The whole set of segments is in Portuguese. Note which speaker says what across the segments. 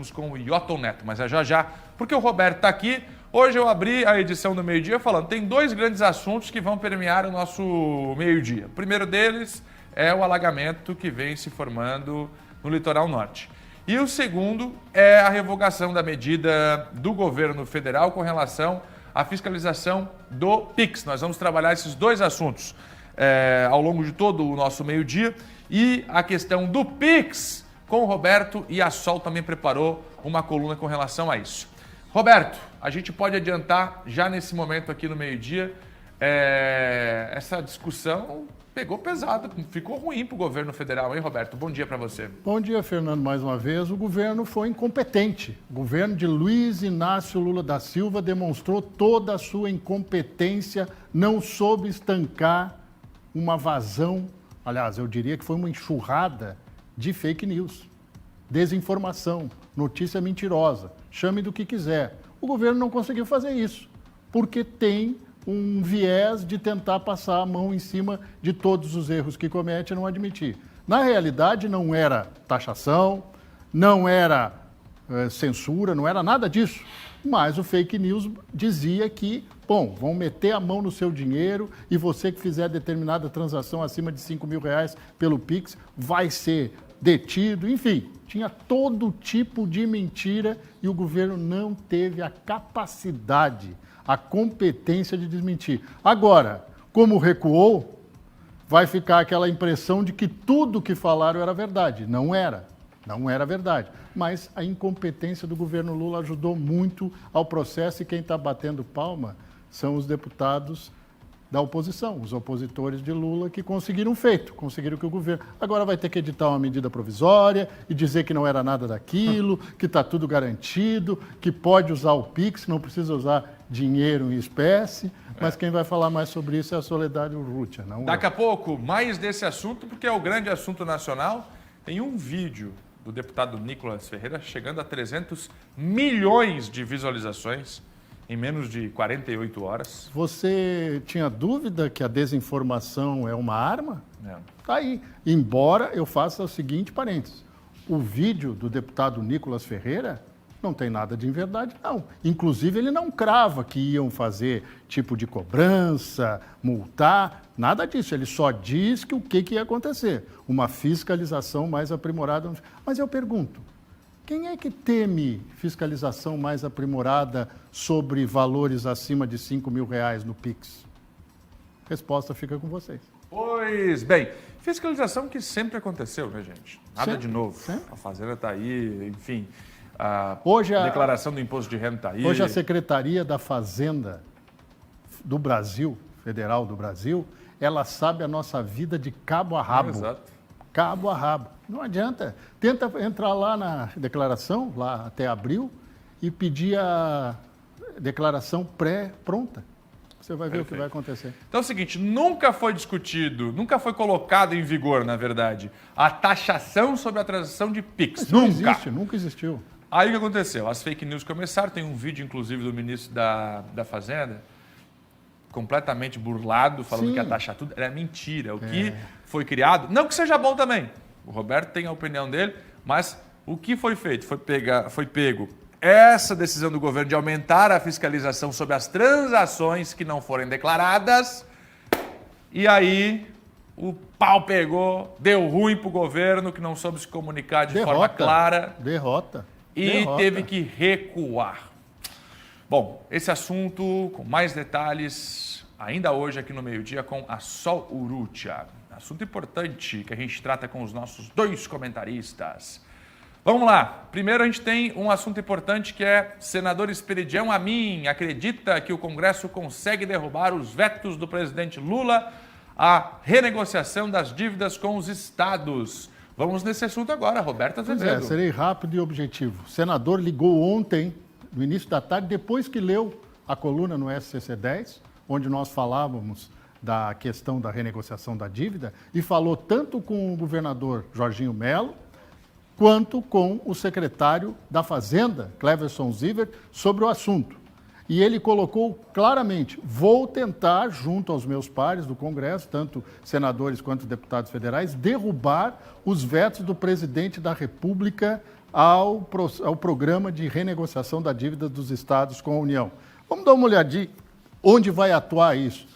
Speaker 1: voltamos com o Yoton Neto, mas é já já, porque o Roberto está aqui. Hoje eu abri a edição do meio-dia falando, tem dois grandes assuntos que vão permear o nosso meio-dia. O primeiro deles é o alagamento que vem se formando no litoral norte. E o segundo é a revogação da medida do governo federal com relação à fiscalização do PIX. Nós vamos trabalhar esses dois assuntos ao longo de todo o nosso meio-dia. E a questão do PIX com o Roberto, e a Sol também preparou uma coluna com relação a isso. Roberto, a gente pode adiantar já nesse momento aqui no meio-dia, essa discussão pegou pesado, ficou ruim para o governo federal, hein, Roberto? Bom dia para você.
Speaker 2: Bom dia, Fernando, mais uma vez. O governo foi incompetente. O governo de Luiz Inácio Lula da Silva demonstrou toda a sua incompetência, não soube estancar uma vazão, aliás, eu diria que foi uma enxurrada de fake news, desinformação, notícia mentirosa, chame do que quiser. O governo não conseguiu fazer isso, porque tem um viés de tentar passar a mão em cima de todos os erros que comete e não admitir. Na realidade, não era taxação, não era censura, não era nada disso, mas o fake news dizia que, bom, vão meter a mão no seu dinheiro e você que fizer determinada transação acima de R$5.000 pelo Pix vai ser detido, enfim, tinha todo tipo de mentira e o governo não teve a capacidade, a competência de desmentir. Agora, como recuou, vai ficar aquela impressão de que tudo que falaram era verdade. Não era verdade. Mas a incompetência do governo Lula ajudou muito ao processo e quem está batendo palma são os deputados da oposição, os opositores de Lula que conseguiram que o governo... Agora vai ter que editar uma medida provisória e dizer que não era nada daquilo, que está tudo garantido, que pode usar o Pix, não precisa usar dinheiro em espécie, mas quem vai falar mais sobre isso é a Soledad Urrutia.
Speaker 1: Daqui a pouco, mais desse assunto, porque é o grande assunto nacional. Tem um vídeo do deputado Nicolas Ferreira chegando a 300 milhões de visualizações em menos de 48 horas.
Speaker 2: Você tinha dúvida que a desinformação é uma arma?
Speaker 1: Não.
Speaker 2: Tá aí. Embora eu faça o seguinte parênteses. O vídeo do deputado Nicolas Ferreira não tem nada de inverdade, não. Inclusive, ele não crava que iam fazer tipo de cobrança, multar, nada disso. Ele só diz que o que ia acontecer. Uma fiscalização mais aprimorada. Mas eu pergunto, quem é que teme fiscalização mais aprimorada sobre valores acima de R$5.000 no Pix? Resposta fica com vocês.
Speaker 1: Pois bem, fiscalização que sempre aconteceu, né, gente? Nada
Speaker 2: sempre,
Speaker 1: de novo.
Speaker 2: Sempre.
Speaker 1: A Fazenda está aí, enfim, a declaração do imposto de renda está aí.
Speaker 2: Hoje a Secretaria da Fazenda do Brasil, Federal do Brasil, ela sabe a nossa vida de cabo a rabo.
Speaker 1: Exato.
Speaker 2: Cabo a rabo. Não adianta. Tenta entrar lá na declaração, lá até abril, e pedir a declaração pré-pronta. Você vai ver o que vai acontecer.
Speaker 1: Então é o seguinte, nunca foi discutido, nunca foi colocado em vigor, na verdade, a taxação sobre a transação de PIX.
Speaker 2: Isso não existe, nunca existiu.
Speaker 1: Aí o que aconteceu? As fake news começaram, tem um vídeo, inclusive, do ministro da Fazenda, completamente burlado, falando que ia taxar tudo. Era mentira. O que foi criado, não que seja bom também, o Roberto tem a opinião dele, mas o que foi feito? Foi pego essa decisão do governo de aumentar a fiscalização sobre as transações que não forem declaradas, e aí o pau pegou, deu ruim para o governo, que não soube se comunicar de forma clara.
Speaker 2: Derrota.
Speaker 1: E teve que recuar. Bom, esse assunto com mais detalhes ainda hoje aqui no meio-dia com a Sol Urrutia. Assunto importante que a gente trata com os nossos dois comentaristas. Vamos lá. Primeiro a gente tem um assunto importante que é senador Esperidião Amin acredita que o Congresso consegue derrubar os vetos do presidente Lula à renegociação das dívidas com os estados. Vamos nesse assunto agora, Roberto Azevedo.
Speaker 2: Serei rápido e objetivo. O senador ligou ontem, no início da tarde, depois que leu a coluna no SCC-10, onde nós falávamos da questão da renegociação da dívida, e falou tanto com o governador Jorginho Melo, quanto com o secretário da Fazenda, Cleverson Zivert, sobre o assunto. E ele colocou claramente, vou tentar, junto aos meus pares do Congresso, tanto senadores quanto deputados federais, derrubar os vetos do presidente da República ao programa de renegociação da dívida dos estados com a União. Vamos dar uma olhadinha onde vai atuar isso.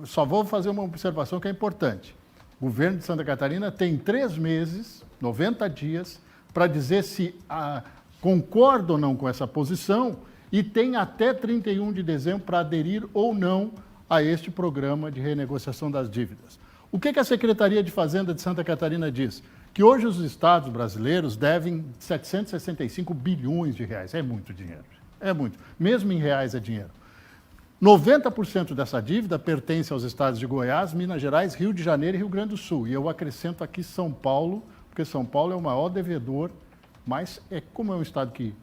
Speaker 2: Só vou fazer uma observação que é importante. O governo de Santa Catarina tem 3 meses, 90 dias, para dizer se concorda ou não com essa posição e tem até 31 de dezembro para aderir ou não a este programa de renegociação das dívidas. O que a Secretaria de Fazenda de Santa Catarina diz? Que hoje os estados brasileiros devem 765 bilhões de reais. É muito dinheiro. É muito. Mesmo em reais é dinheiro. 90% dessa dívida pertence aos estados de Goiás, Minas Gerais, Rio de Janeiro e Rio Grande do Sul. E eu acrescento aqui São Paulo, porque São Paulo é o maior devedor, mas como é um estado que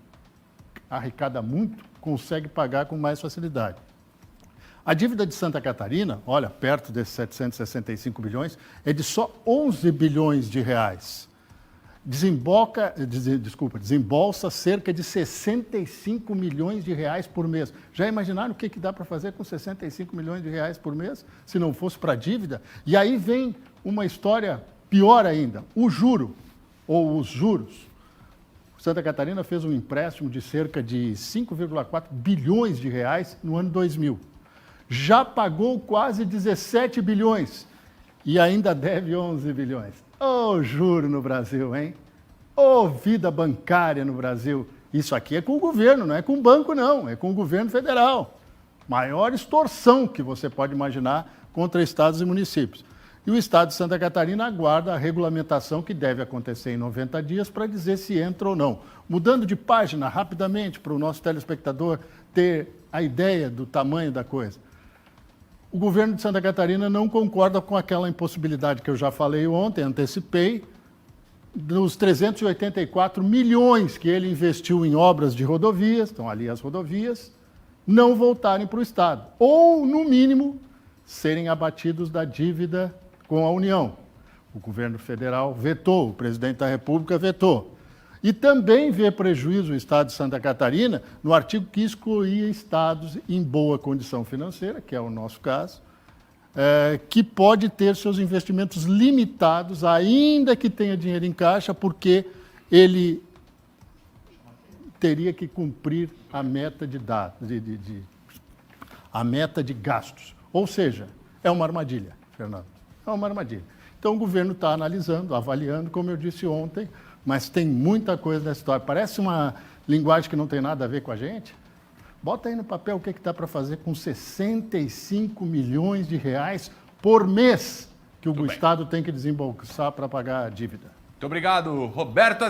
Speaker 2: arrecada muito, consegue pagar com mais facilidade. A dívida de Santa Catarina, olha, perto desses 765 bilhões, é de só 11 bilhões de reais. Desembolsa cerca de 65 milhões de reais por mês. Já imaginaram o que dá para fazer com 65 milhões de reais por mês, se não fosse para a dívida? E aí vem uma história pior ainda, o juro, ou os juros. Santa Catarina fez um empréstimo de cerca de 5,4 bilhões de reais no ano 2000. Já pagou quase 17 bilhões e ainda deve 11 bilhões. Ô, juro no Brasil, hein? Ô, vida bancária no Brasil. Isso aqui é com o governo, não é com o banco, não. É com o governo federal. Maior extorsão que você pode imaginar contra estados e municípios. E o estado de Santa Catarina aguarda a regulamentação que deve acontecer em 90 dias para dizer se entra ou não. Mudando de página rapidamente para o nosso telespectador ter a ideia do tamanho da coisa. O governo de Santa Catarina não concorda com aquela impossibilidade que eu já falei ontem, antecipei, dos 384 milhões que ele investiu em obras de rodovias, estão ali as rodovias, não voltarem para o Estado. Ou, no mínimo, serem abatidos da dívida com a União. O governo federal vetou, o presidente da República vetou. E também vê prejuízo o Estado de Santa Catarina no artigo que excluía estados em boa condição financeira, que é o nosso caso, que pode ter seus investimentos limitados, ainda que tenha dinheiro em caixa, porque ele teria que cumprir a meta a meta de gastos. Ou seja, é uma armadilha, Fernando. É uma armadilha. Então o governo está analisando, avaliando, como eu disse ontem, mas tem muita coisa nessa história. Parece uma linguagem que não tem nada a ver com a gente. Bota aí no papel o que dá para fazer com 65 milhões de reais por mês que o Estado tem que desembolsar para pagar a dívida.
Speaker 1: Muito obrigado, Roberto.